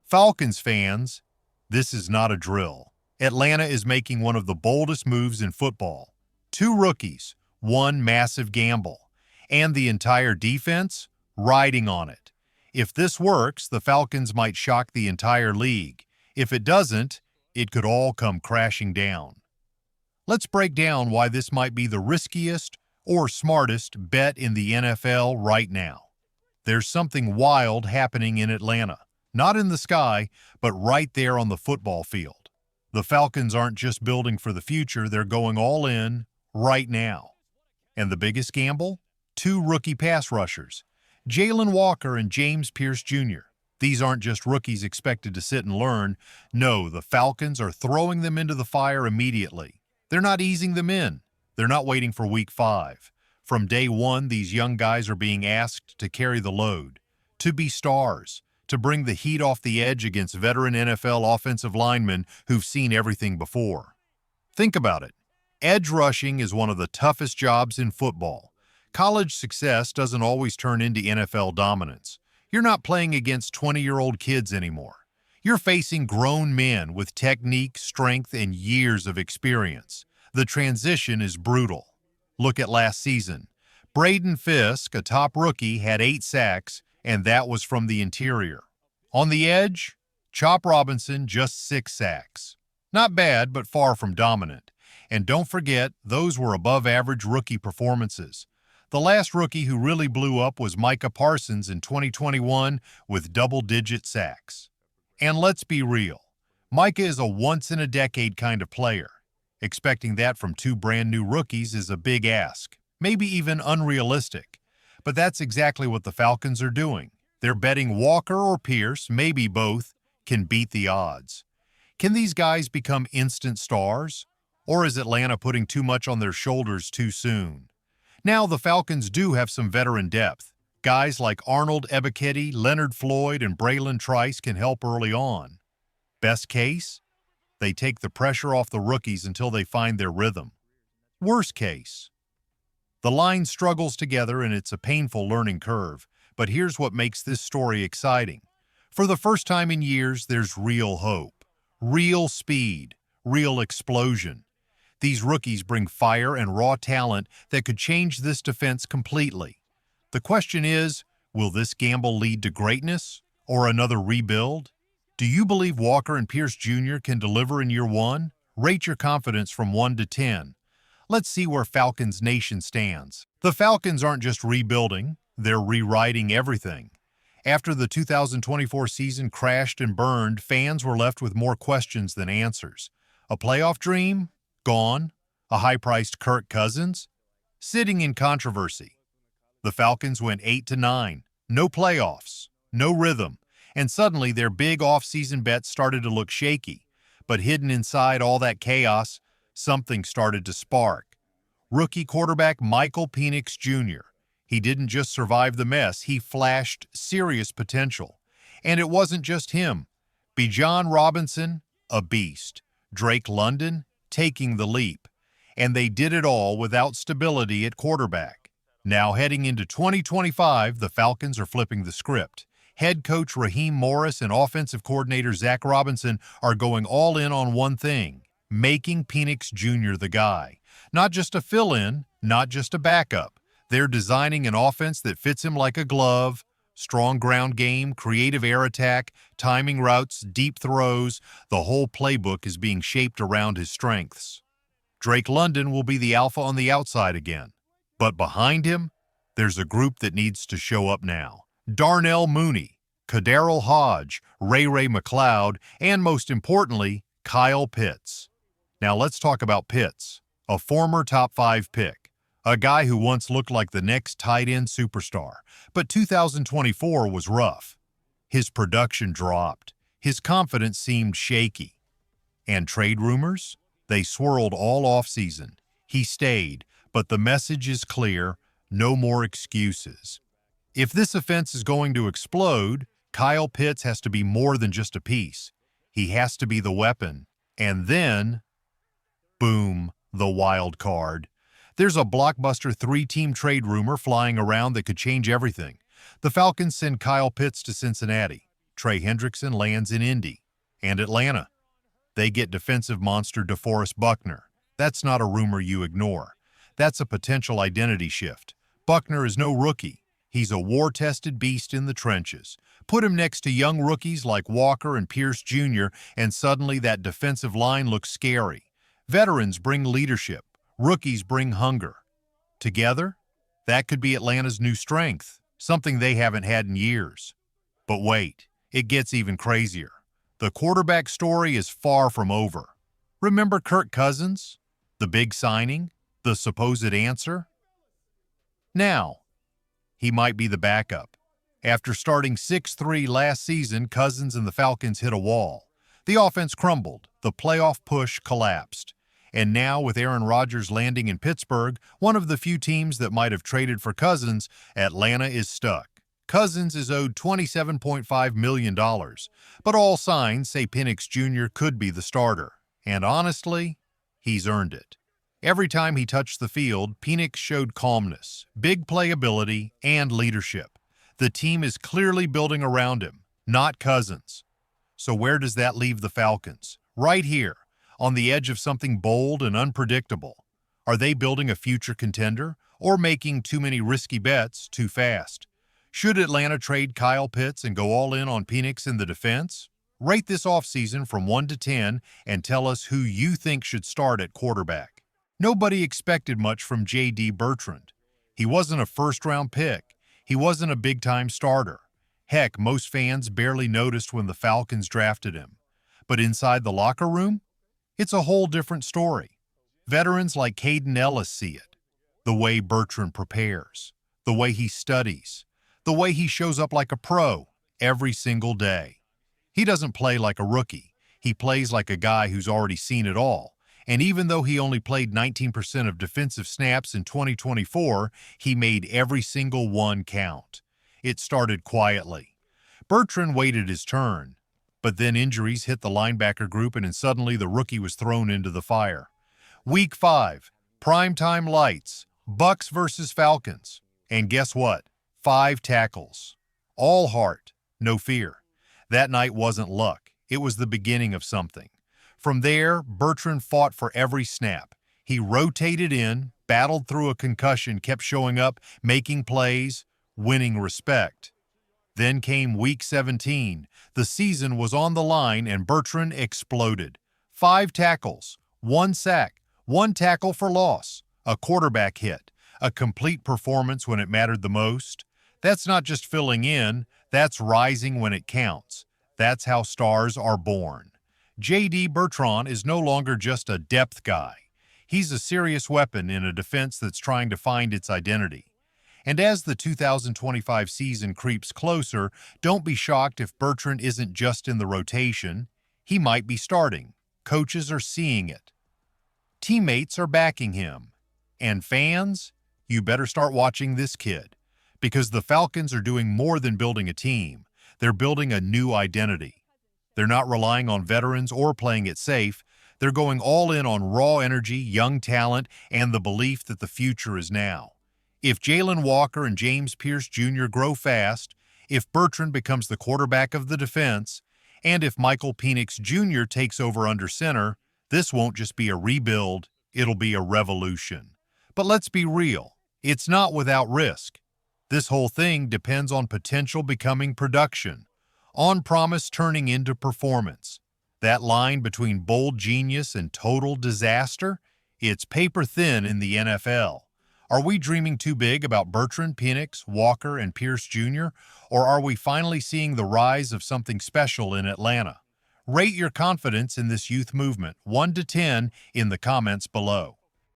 Falcons fans, this is not a drill. Atlanta is making one of the boldest moves in football. Two rookies, one massive gamble, and the entire defense riding on it. If this works, the Falcons might shock the entire league. If it doesn't, it could all come crashing down. Let's break down why this might be the riskiest or smartest bet in the NFL right now. There's something wild happening in Atlanta. Not in the sky, but right there on the football field. The Falcons aren't just building for the future, they're going all in right now. And the biggest gamble? Two rookie pass rushers, Jalen Walker and James Pierce Jr. These aren't just rookies expected to sit and learn. No, the Falcons are throwing them into the fire immediately. They're not easing them in. They're not waiting for week 5. From day one, these young guys are being asked to carry the load, to be stars, to bring the heat off the edge against veteran NFL offensive linemen who've seen everything before. Think about it. Edge rushing is one of the toughest jobs in football. College success doesn't always turn into NFL dominance. You're not playing against 20-year-old kids anymore. You're facing grown men with technique, strength, and years of experience. The transition is brutal. Look at last season. Braden Fisk, a top rookie, had 8 sacks, and that was from the interior. On the edge, Chop Robinson, just 6 sacks. Not bad, but far from dominant. And don't forget, those were above-average rookie performances. The last rookie who really blew up was Micah Parsons in 2021 with double-digit sacks. And let's be real, Micah is a once-in-a-decade kind of player. Expecting that from 2 brand-new rookies is a big ask, maybe even unrealistic. But that's exactly what the Falcons are doing. They're betting Walker or Pierce, maybe both, can beat the odds. Can these guys become instant stars? Or is Atlanta putting too much on their shoulders too soon? Now, the Falcons do have some veteran depth. Guys like Arnold Ebiketie, Leonard Floyd, and Braylon Trice can help early on. Best case? They take the pressure off the rookies until they find their rhythm. Worst case? The line struggles together and it's a painful learning curve. But here's what makes this story exciting. For the first time in years, there's real hope, real speed, real explosion. These rookies bring fire and raw talent that could change this defense completely. The question is, will this gamble lead to greatness or another rebuild? Do you believe Walker and Pierce Jr. can deliver in year 1? Rate your confidence from 1 to 10. Let's see where Falcons Nation stands. The Falcons aren't just rebuilding, they're rewriting everything. After the 2024 season crashed and burned, fans were left with more questions than answers. A playoff dream? Gone. A high-priced Kirk Cousins? Sitting in controversy. The Falcons went 8-9. No playoffs, no rhythm, and suddenly their big off-season bets started to look shaky. But hidden inside all that chaos, something started to spark. Rookie quarterback Michael Penix Jr. He didn't just survive the mess, he flashed serious potential. And it wasn't just him. Bijan Robinson, a beast. Drake London, taking the leap. And they did it all without stability at quarterback. Now heading into 2025, the Falcons are flipping the script. Head coach Raheem Morris and offensive coordinator Zach Robinson are going all in on one thing, making Penix Jr. the guy. Not just a fill-in, not just a backup. They're designing an offense that fits him like a glove. Strong ground game, creative air attack, timing routes, deep throws. The whole playbook is being shaped around his strengths. Drake London will be the alpha on the outside again. But behind him, there's a group that needs to show up now. Darnell Mooney, Kadarrell Hodge, Ray McCloud, and most importantly, Kyle Pittz. Now let's talk about Pittz, a former top 5 pick, a guy who once looked like the next tight end superstar, but 2024 was rough. His production dropped. His confidence seemed shaky. And trade rumors? They swirled all offseason. He stayed, but the message is clear, no more excuses. If this offense is going to explode, Kyle Pittz has to be more than just a piece. He has to be the weapon. And then, boom, the wild card. There's a blockbuster 3-team trade rumor flying around that could change everything. The Falcons send Kyle Pittz to Cincinnati. Trey Hendrickson lands in Indy. And Atlanta. They get defensive monster DeForest Buckner. That's not a rumor you ignore. That's a potential identity shift. Buckner is no rookie. He's a war-tested beast in the trenches. Put him next to young rookies like Walker and Pittz Jr., and suddenly that defensive line looks scary. Veterans bring leadership. Rookies bring hunger. Together, that could be Atlanta's new strength, something they haven't had in years. But wait, it gets even crazier. The quarterback story is far from over. Remember Kirk Cousins? The big signing? The supposed answer? Now, he might be the backup. After starting 6-3 last season, Cousins and the Falcons hit a wall. The offense crumbled. The playoff push collapsed. And now, with Aaron Rodgers landing in Pittsburgh, one of the few teams that might have traded for Cousins, Atlanta is stuck. Cousins is owed $27.5 million, but all signs say Pittz Jr. could be the starter. And honestly, he's earned it. Every time he touched the field, Pittz showed calmness, big playability, and leadership. The team is clearly building around him, not Cousins. So where does that leave the Falcons? Right here, on the edge of something bold and unpredictable. Are they building a future contender, or making too many risky bets too fast? Should Atlanta trade Kyle Pittz and go all in on Pittz in the defense? Rate this offseason from 1 to 10 and tell us who you think should start at quarterback. Nobody expected much from Bertrand. He wasn't a first-round pick. He wasn't a big-time starter. Heck, most fans barely noticed when the Falcons drafted him. But inside the locker room, it's a whole different story. Veterans like Caden Ellis see it. The way Bertrand prepares, the way he studies, the way he shows up like a pro every single day. He doesn't play like a rookie. He plays like a guy who's already seen it all. And even though he only played 19% of defensive snaps in 2024, he made every single one count. It started quietly. Bertrand waited his turn, but then injuries hit the linebacker group and suddenly the rookie was thrown into the fire. Week 5, primetime lights, Bucs versus Falcons. And guess what? 5 tackles. All heart, no fear. That night wasn't luck. It was the beginning of something. From there, Bertrand fought for every snap. He rotated in, battled through a concussion, kept showing up, making plays, winning respect. Then came Week 17. The season was on the line and Bertrand exploded. 5 tackles, 1 sack, 1 tackle for loss, a quarterback hit, a complete performance when it mattered the most. That's not just filling in, that's rising when it counts. That's how stars are born. Bertrand is no longer just a depth guy. He's a serious weapon in a defense that's trying to find its identity. And as the 2025 season creeps closer, don't be shocked if Bertrand isn't just in the rotation. He might be starting. Coaches are seeing it. Teammates are backing him. And fans, you better start watching this kid. Because the Falcons are doing more than building a team. They're building a new identity. They're not relying on veterans or playing it safe. They're going all in on raw energy, young talent, and the belief that the future is now. If Jalen Walker and James Pittz Jr. grow fast, if Bertrand becomes the quarterback of the defense, and if Michael Pittz Jr. takes over under center, this won't just be a rebuild, it'll be a revolution. But let's be real, it's not without risk. This whole thing depends on potential becoming production, on promise turning into performance. That line between bold genius and total disaster, it's paper thin in the NFL. Are we dreaming too big about Bertrand, Pittz, Walker, and Pittz Jr., or are we finally seeing the rise of something special in Atlanta? Rate your confidence in this youth movement, 1 to 10, in the comments below.